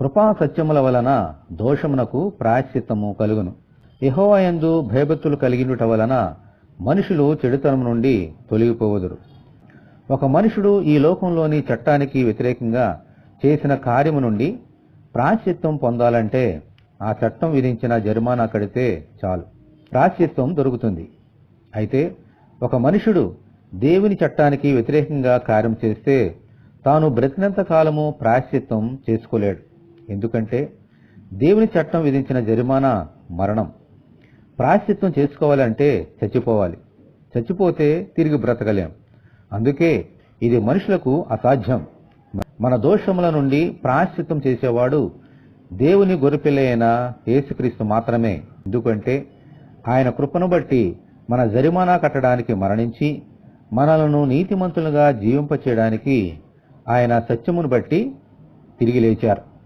కృపా సత్యముల వలన దోషమునకు ప్రాయశ్చిత్తము కలుగును. యెహోవా యందు భయభక్తులు కలిగినుట వలన మనుషులు చెడుతనం నుండి తొలగిపోవుదురు. ఒక మనుషుడు ఈ లోకంలోని చట్టానికి వ్యతిరేకంగా చేసిన కార్యము నుండి ప్రాయశ్చిత్తం పొందాలంటే ఆ చట్టం విధించిన జరిమానా కడితే చాలు, ప్రాయశ్చిత్తం దొరుకుతుంది. అయితే ఒక మనుషుడు దేవుని చట్టానికి వ్యతిరేకంగా కార్యం చేస్తే తాను బ్రతికినంత కాలము ప్రాయశ్చిత్తం చేసుకోలేడు. ఎందుకంటే దేవుని చట్టం విధించిన జరిమానా మరణం. ప్రాయశ్చిత్తం చేసుకోవాలంటే చచ్చిపోవాలి. చచ్చిపోతే తిరిగి బ్రతకలేం. అందుకే ఇది మనుషులకు అసాధ్యం. మన దోషముల నుండి ప్రాయశ్చిత్తం చేసేవాడు దేవుని గొర్రెపిల్ల అయిన యేసుక్రీస్తు మాత్రమే. ఎందుకంటే ఆయన కృపను బట్టి మన జరిమానా కట్టడానికి మరణించి మనలను నీతిమంతులుగా జీవింపచేయడానికి ఆయన సత్యమును బట్టి తిరిగి లేచారు.